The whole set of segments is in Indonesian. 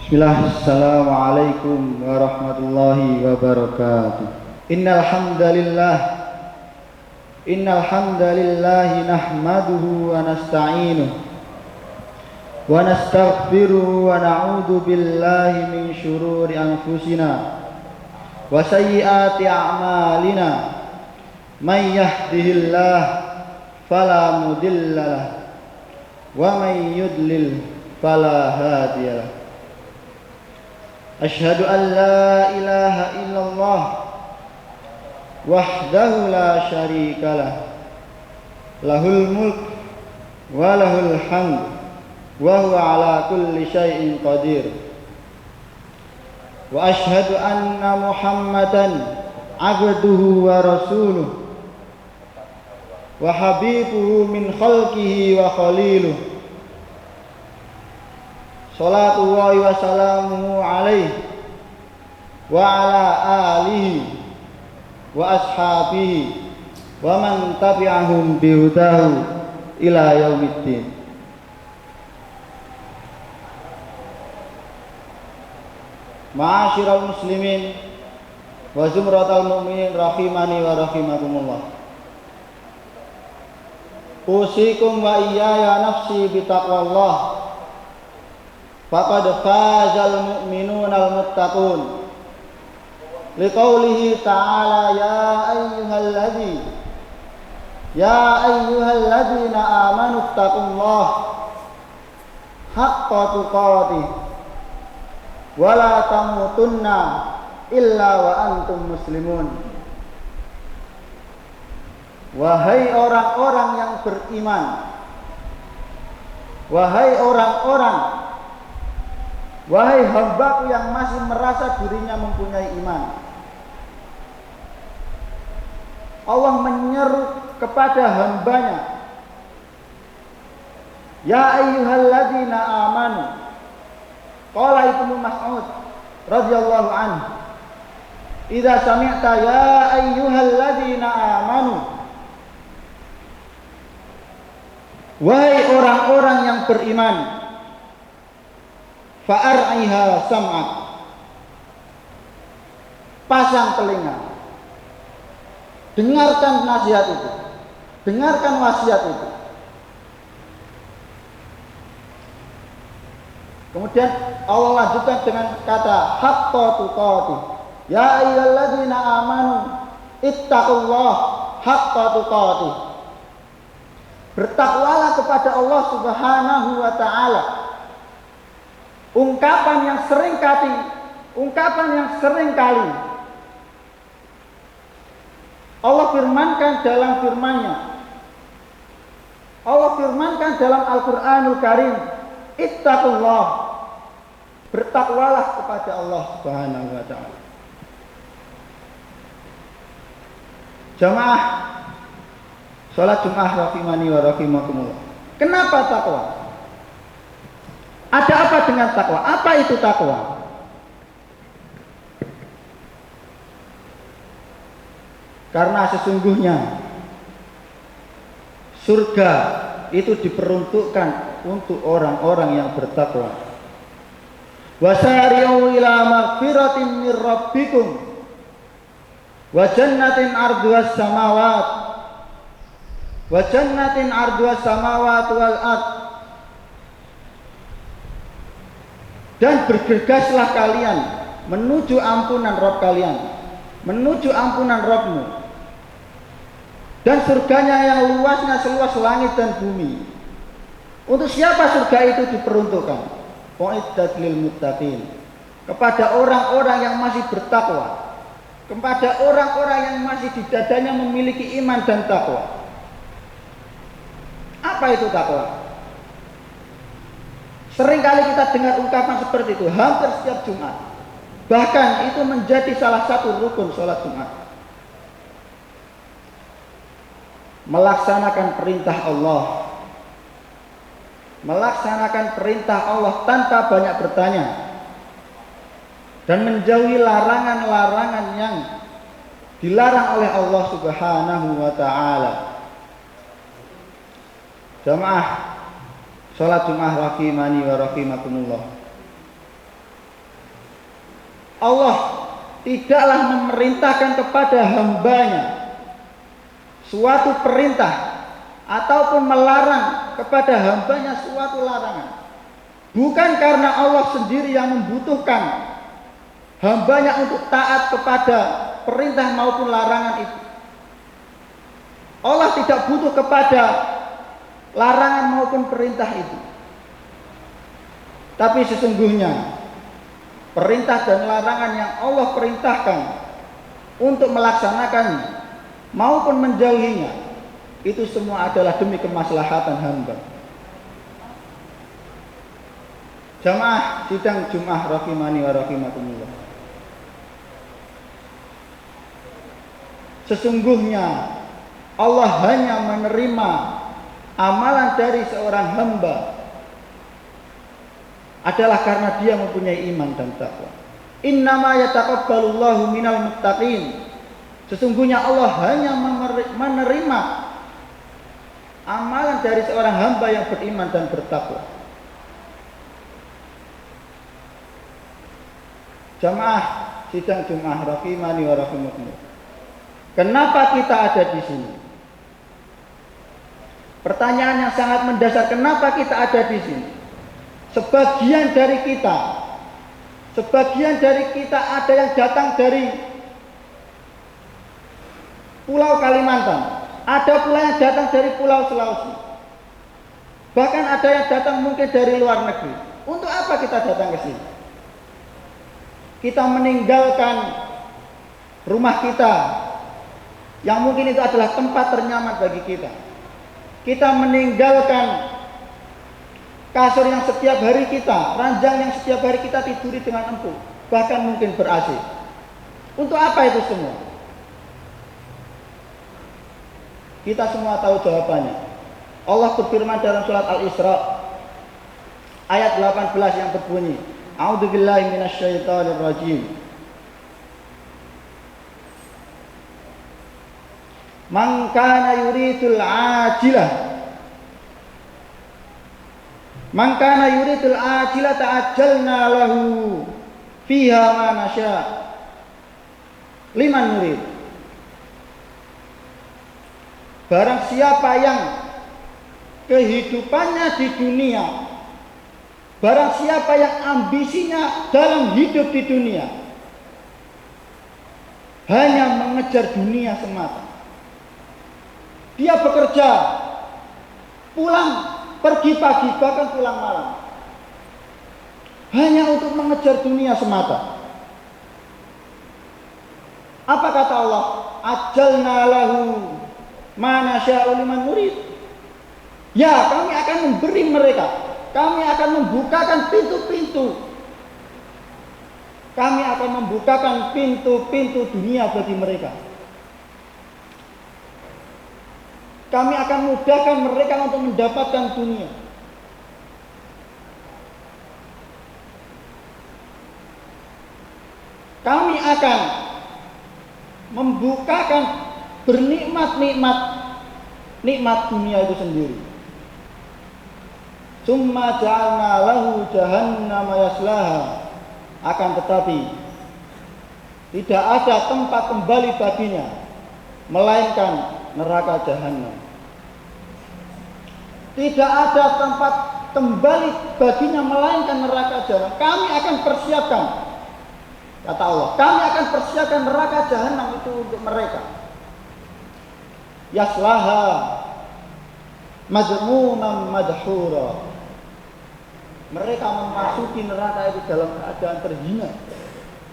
Bismillah, assalamualaikum warahmatullahi wabarakatuh. Innal hamdalillah nahmaduhu wa nasta'inuhu wa nastaghfiruhu wa na'udzu billahi min syururi anfusina wa sayyiati a'malina. May yahdihillah fala mudilla lahu wa may yudlil fala hadiyalah. Asyhadu an la ilaha illallah wahdahu la syarikalah, lahul mulk wa lahul hamd wa huwa ala kulli syai'in qadir. Wa asyhadu anna Muhammadan abduhu wa rasuluh wa habibuhu min khalqihi wa khaliluh. Salatullahi wa salamuhu alaihi wa ala alihi wa ashabihi wa man tabi'ahum bihudahu ila yaumiddin. Ma'asyiral muslimin wa zumratal mu'minin rahimani wa rahimakumullah. Usikum wa iyaya nafsi bitaqwallah. Faqad fazal mu'minunal muttaqun. Liqaulihi ta'ala ya ayyuhalladzina amanu taqullaha haqqa tuqatih wa la tamutunna illa wa antum muslimun. Wahai orang-orang yang beriman, wahai hambaku yang masih merasa dirinya mempunyai iman. Allah menyeru kepada hambanya, ya ayyuhalladzina amanu. Qala Ibnu Mas'ud radhiyallahu anhu, idza sami'ta ya ayyuhalladzina amanu, wahai orang-orang yang beriman, fa'ar'iha sam'ak, pasang telinga, dengarkan nasihat itu, dengarkan wasiat itu. Kemudian Allah lanjutkan dengan kata haqqa tuqatih, ya ayyuhalladzina amanu ittaqullaha haqqa tuqatih. Bertakwalah kepada Allah Subhanahu wa taala. Ungkapan yang sering kali Allah firmankan dalam firman-Nya. Allah firmankan dalam Al-Qur'anul Karim, ittaqullah. Bertakwalah kepada Allah Subhanahu wa taala. Jamaah salat Jumat rahimani wa rahimakumullah. Kenapa takwa? Ada apa dengan takwa? Apa itu takwa? Karena sesungguhnya surga itu diperuntukkan untuk orang-orang yang bertakwa. Wasari'u ila magfiratin mir rabbikum wa jannatin arduhas samawat wal ard. Dan bergegaslah kalian menuju ampunan Rabb kalian, menuju ampunan Rabbmu, dan surganya yang luasnya seluas langit dan bumi. Untuk siapa surga itu diperuntukkan? Uiddat lil muttaqin, kepada orang-orang yang masih bertakwa, kepada orang-orang yang masih di dadanya memiliki iman dan takwa. Apa itu takwa? Seringkali kita dengar ungkapan seperti itu hampir setiap Jumat. Bahkan itu menjadi salah satu rukun sholat Jumat. Melaksanakan perintah Allah, melaksanakan perintah Allah tanpa banyak bertanya, dan menjauhi larangan-larangan yang dilarang oleh Allah Subhanahu wa ta'ala. Jamaah salat Jumat rahimani wa rahimakumullah. Allah tidaklah memerintahkan kepada hambanya suatu perintah ataupun melarang kepada hambanya suatu larangan, bukan karena Allah sendiri yang membutuhkan hambanya untuk taat kepada perintah maupun larangan itu. Allah tidak butuh kepada larangan maupun perintah itu. Tapi sesungguhnya perintah dan larangan yang Allah perintahkan untuk melaksanakannya maupun menjauhinya, itu semua adalah demi kemaslahatan hamba. Jamaah sidang Jumat rahimani wa rahimakumullah. Sesungguhnya Allah hanya menerima amalan dari seorang hamba adalah karena dia mempunyai iman dan takwa. Innama yataqabbalullahu minal muttaqin. Sesungguhnya Allah hanya menerima amalan dari seorang hamba yang beriman dan bertakwa. Jamaah sidang Jumat rahimani wa rahimakumullah. Kenapa kita ada di sini? Pertanyaan yang sangat mendasar, kenapa kita ada di sini? Sebagian dari kita ada yang datang dari Pulau Kalimantan, ada pula yang datang dari Pulau Sulawesi, bahkan ada yang datang mungkin dari luar negeri. Untuk apa kita datang ke sini? Kita meninggalkan rumah kita yang mungkin itu adalah tempat ternyaman bagi kita. Kita meninggalkan kasur yang setiap hari kita, ranjang yang setiap hari kita tiduri dengan empuk, bahkan mungkin ber-AC. Untuk apa itu semua? Kita semua tahu jawabannya. Allah berfirman dalam surat Al-Isra ayat 18 yang berbunyi, A'udzubillahi minasyaitonir rajim. Man kana yuridul ajilah ta'ajjalna lahu fiha ma nasya liman nurid. Barang siapa yang kehidupannya di dunia, barang siapa yang ambisinya dalam hidup di dunia hanya mengejar dunia semata, dia bekerja, pulang, pergi pagi, bahkan pulang malam, hanya untuk mengejar dunia semata. Apa kata Allah? Ajalna lahu ma nasya'u liman nurid. Ya, kami akan memberi mereka, kami akan membukakan pintu-pintu, kami akan membukakan pintu-pintu dunia bagi mereka. Kami akan mudahkan mereka untuk mendapatkan dunia. Kami akan membukakan bernikmat-nikmat dunia itu sendiri. Summa ja'alna lahu jahannama yaslaha. Akan tetapi tidak ada tempat kembali baginya melainkan neraka jahanam. Tidak ada tempat kembali baginya melainkan neraka jahanam. Kami akan persiapkan, kata Allah, kami akan persiapkan neraka jahanam itu untuk mereka. Yaslaha madhmuman madhura. Mereka memasuki neraka itu dalam keadaan terhina.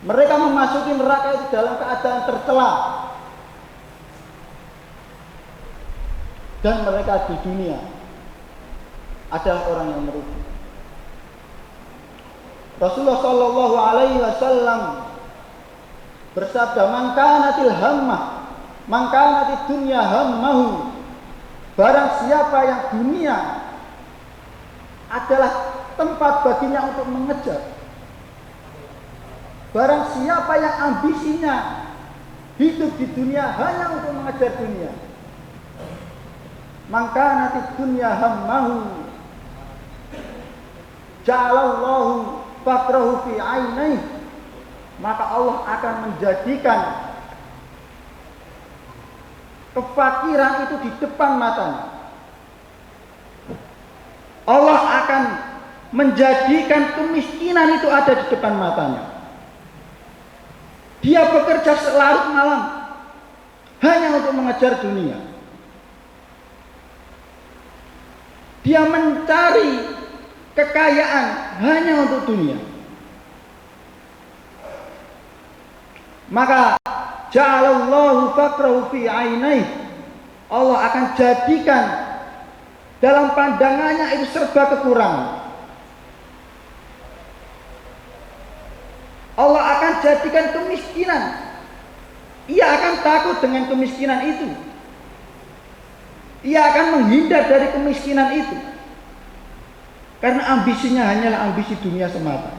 Mereka memasuki neraka itu dalam keadaan tercela. Dan mereka di dunia adalah orang yang merugi. Rasulullah Shallallahu Alaihi Wasallam bersabda, "Man kanatil hammah, man kanatid dunya hammahu." Barang siapa yang dunia adalah tempat baginya untuk mengejar, barang siapa yang ambisinya hidup di dunia hanya untuk mengejar dunia, maka nanti dunia hammahu ja'alallahu fakrahu fi ainaihi, maka Allah akan menjadikan kefakiran itu di depan matanya. Allah akan menjadikan kemiskinan itu ada di depan matanya. Dia bekerja selarut malam hanya untuk mengejar dunia. Dia mencari kekayaan hanya untuk dunia. Maka ja'alallahu faqrahu fi 'ainaihi. Allah akan jadikan dalam pandangannya itu serba kekurangan. Allah akan jadikan kemiskinan. Ia akan takut dengan kemiskinan itu. Ia akan menghindar dari kemiskinan itu. Karena ambisinya hanyalah ambisi dunia semata.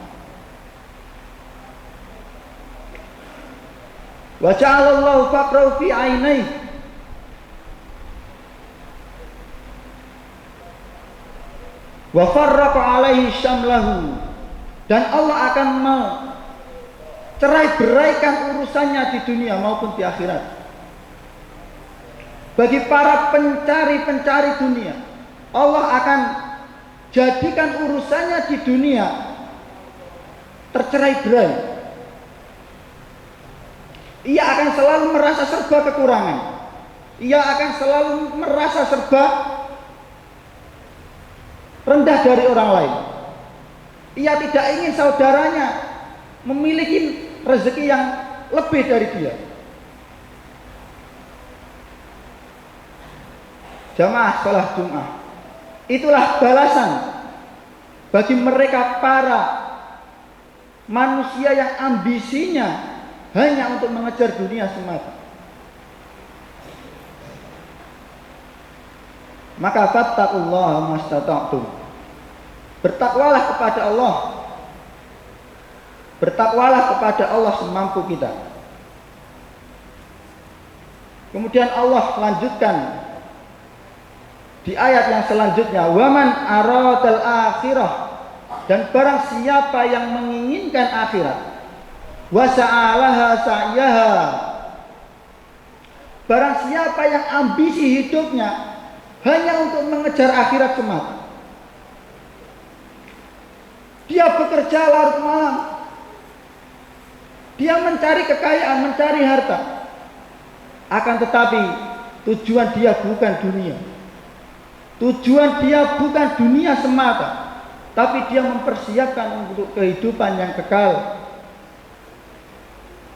Wa ja'alallahu faqrahu fi 'ainaihi. Wa farraqa 'alaihi syamlahu. Dan Allah akan cerai-beraikan urusannya di dunia maupun di akhirat. Bagi para pencari-pencari dunia, Allah akan jadikan urusannya di dunia tercerai-berai. Ia akan selalu merasa serba kekurangan. Ia akan selalu merasa serba rendah dari orang lain. Ia tidak ingin saudaranya memiliki rezeki yang lebih dari dia. Jamaah salat Jumat, itulah balasan bagi mereka para manusia yang ambisinya hanya untuk mengejar dunia semata. Maka fattaqullaha mastata'tum. Bertakwalah kepada Allah. Bertakwalah kepada Allah semampu kita. Kemudian Allah lanjutkan di ayat yang selanjutnya, waman aradal akhirah, dan barang siapa yang menginginkan akhirat, wa sa'alaha sa'yaha, barang siapa yang ambisi hidupnya hanya untuk mengejar akhirat semata, dia bekerja larut malam, dia mencari kekayaan, mencari harta, akan tetapi tujuan dia bukan dunia. Tujuan dia bukan dunia semata, tapi dia mempersiapkan untuk kehidupan yang kekal.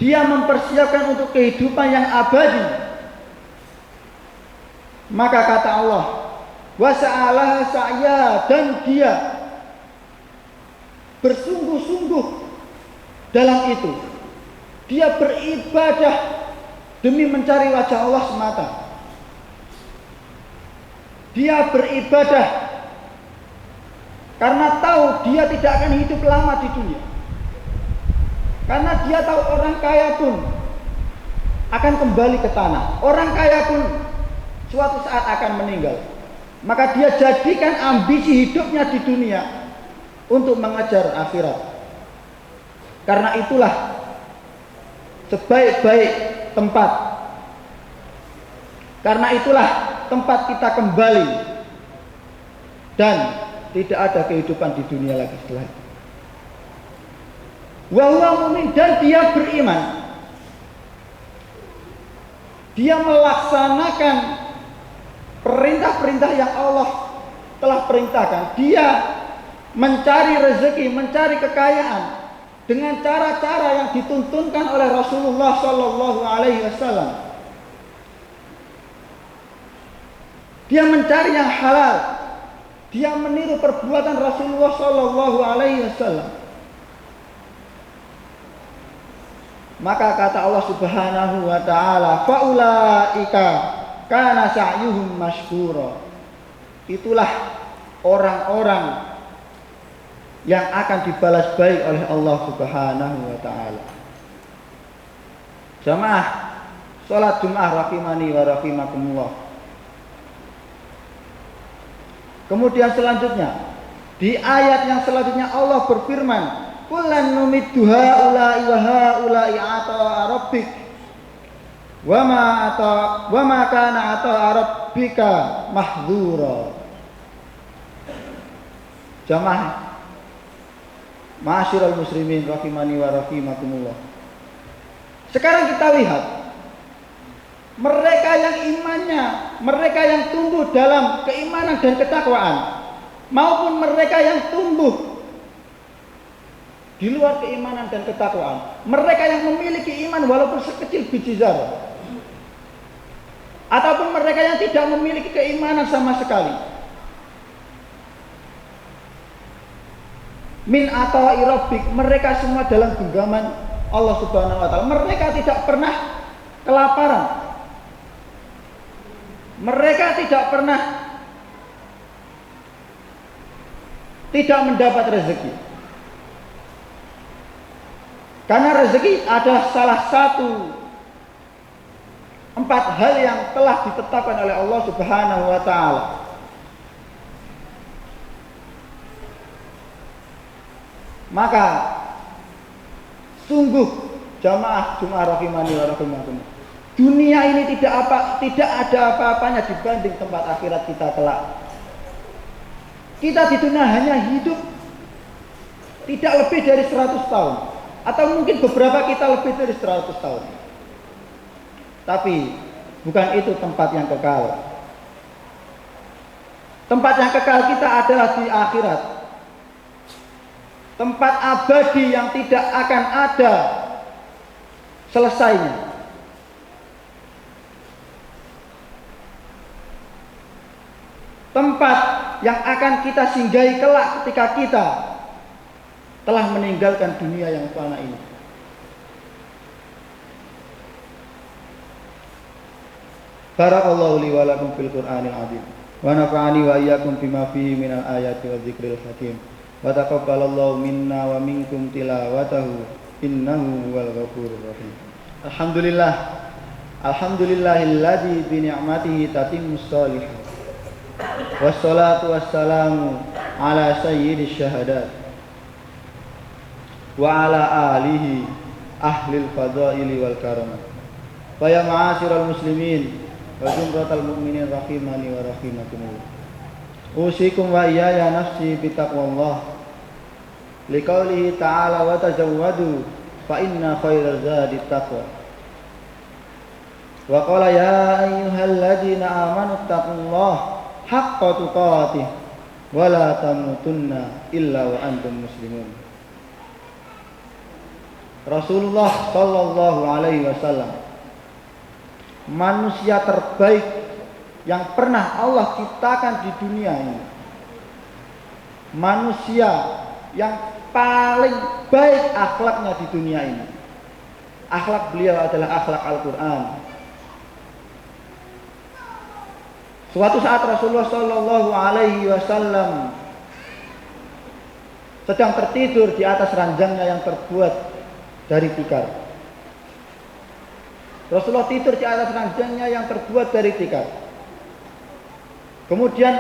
Dia mempersiapkan untuk kehidupan yang abadi. Maka kata Allah, wa sa'alaha sa'ya, dan dia bersungguh-sungguh dalam itu. Dia beribadah demi mencari wajah Allah semata. Dia beribadah karena tahu dia tidak akan hidup lama di dunia. Karena dia tahu orang kaya pun akan kembali ke tanah. Orang kaya pun suatu saat akan meninggal. Maka dia jadikan ambisi hidupnya di dunia untuk mengejar akhirat. Karena itulah sebaik-baik tempat. Karena itulah tempat kita kembali, dan tidak ada kehidupan di dunia lagi setelah itu. Wa huwa mu'min, dan dia beriman. Dia melaksanakan perintah-perintah yang Allah telah perintahkan. Dia mencari rezeki, mencari kekayaan dengan cara-cara yang dituntunkan oleh Rasulullah Shallallahu Alaihi Wasallam. Dia mencari yang halal. Dia meniru perbuatan Rasulullah Shallallahu Alaihi Wasallam. Maka kata Allah Subhanahu Wa Taala, faulaika kana sa'yuhum mashkura. Itulah orang-orang yang akan dibalas baik oleh Allah Subhanahu Wa Taala. Jamaah salat Jumat rahimani wa rahimakumullah. Kemudian selanjutnya, di ayat yang selanjutnya Allah berfirman, kullan numiddu haula'i wa haula'i ata'a rabbik wa ma kana ata'a rabbika mahdzura. Jamaah ma'asyiral muslimin rahimani wa rahimakumullah. Sekarang kita lihat mereka yang imannya, mereka yang tumbuh dalam keimanan dan ketakwaan, maupun mereka yang tumbuh di luar keimanan dan ketakwaan, mereka yang memiliki iman walaupun sekecil biji zarah, ataupun mereka yang tidak memiliki keimanan sama sekali, min ata'i rabbik, mereka semua dalam genggaman Allah Subhanahu wa taala. Mereka tidak pernah kelaparan. Mereka tidak pernah tidak mendapat rezeki. Karena rezeki adalah salah satu 4 hal yang telah ditetapkan oleh Allah Subhanahu wa taala. Maka sungguh jamaah Jumat rahimani wa rahimakumullah, dunia ini tidak ada apa-apanya dibanding tempat akhirat kita kelak. Kita di dunia hanya hidup tidak lebih dari 100 tahun, atau mungkin beberapa kita lebih dari 100 tahun. Tapi bukan itu tempat yang kekal. Tempat yang kekal kita adalah di akhirat. Tempat abadi yang tidak akan ada selesainya. Tempat yang akan kita singgahi kelak ketika kita telah meninggalkan dunia yang fana ini. Barakallahu li wa lakum fil Qur'anil azim wa nafa'ani wa iyyakum bima fihi minal ayati wa dzikril hakim. Wa taqabbalallahu minna wa minkum tilawatahu innahu huwal ghafurur rahim. Alhamdulillah, alhamdulillahilladzi bi ni'matihi tatimmus shalihat. Wassalatu wassalamu ala sayyidisy syahadat wa ala alihi ahlil fadaili wal karamah. Fa ya ma'asyiral muslimin wa jumratal mu'minin rahimani wa rahimakumullah. Usikum wa iyaya nafsi bitaqwallah liqaulihi ta'ala wa tajawwadu fa inna khairaz zadi taqwa. Wa qala ya ayyuhalladzina amanu taqullaha haqqa tuqatih wa la tamutunna illa wa antum muslimun. Rasulullah sallallahu alaihi wasallam, manusia terbaik yang pernah Allah ciptakan di dunia ini, manusia yang paling baik akhlaknya di dunia ini. Akhlak beliau adalah akhlak Al-Quran. Suatu saat Rasulullah Shallallahu Alaihi Wasallam sedang tertidur di atas ranjangnya yang terbuat dari tikar. Rasulullah tidur di atas ranjangnya yang terbuat dari tikar. Kemudian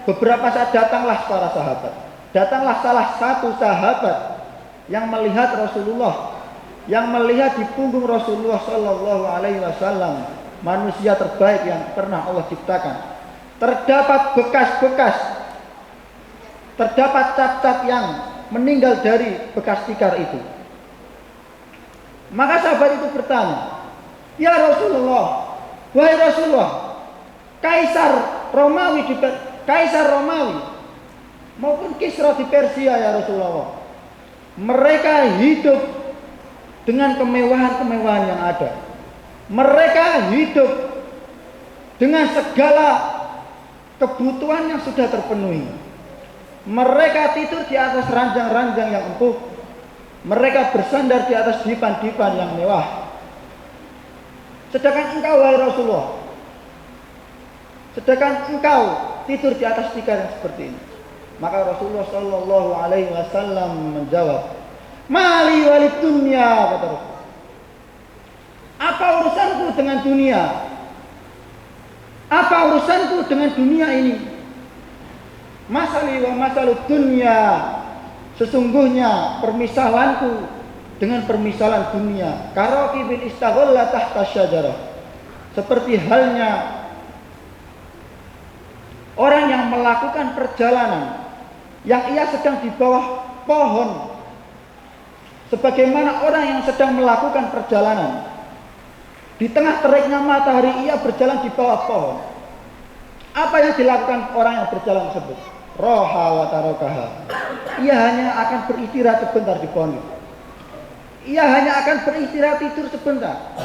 beberapa saat datanglah para sahabat. Datanglah salah satu sahabat yang melihat Rasulullah, yang melihat di punggung Rasulullah Shallallahu Alaihi Wasallam, manusia terbaik yang pernah Allah ciptakan. Terdapat bekas-bekas, terdapat cap-cap yang meninggal dari bekas tikar itu. Maka sahabat itu bertanya, ya Rasulullah, wahai Rasulullah, Kaisar Romawi maupun Kisra di Persia ya Rasulullah, mereka hidup dengan kemewahan-kemewahan yang ada. Mereka hidup dengan segala kebutuhan yang sudah terpenuhi. Mereka tidur di atas ranjang-ranjang yang empuk. Mereka bersandar di atas dipan-dipan yang mewah. Sedangkan engkau wahai Rasulullah, tidur di atas tikar yang seperti ini. Maka Rasulullah Shallallahu Alaihi Wasallam menjawab, Mali walid dunya, kata Rasul. Apa urusanku dengan dunia? Apa urusanku dengan dunia ini? Masali wa masalud dunya. Sesungguhnya permisalanku dengan permisalan dunia, karaqibin istaghalla tahta syajarah, seperti halnya orang yang melakukan perjalanan yang ia sedang di bawah pohon. Sebagaimana orang yang sedang melakukan perjalanan di tengah teriknya matahari, ia berjalan di bawah pohon. Apa yang dilakukan orang yang berjalan tersebut? Roha wa tarokaha. Ia hanya akan beristirahat sebentar di pohon itu. Ia hanya akan beristirahat tidur sebentar.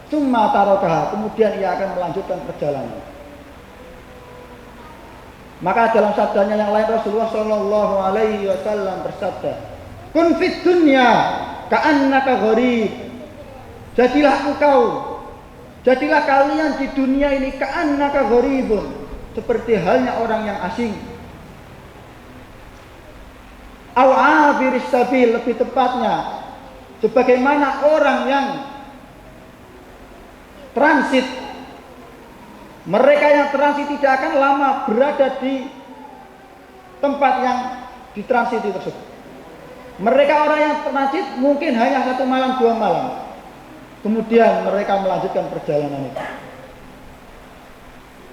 Summa tarokaha, kemudian ia akan melanjutkan perjalanan. Maka dalam sabdanya yang lain Rasulullah Shallallahu Alaihi Wasallam bersabda, kun fid dunya ka'annaka gharib. Jadilah kalian di dunia ini ka'annaka gharibun, seperti halnya orang yang asing. Au abiris sabil, lebih tepatnya sebagaimana orang yang transit. Mereka yang transit tidak akan lama berada di tempat yang ditransiti tersebut. Mereka orang yang transit mungkin hanya 1 malam 2 malam. Kemudian mereka melanjutkan perjalanan itu.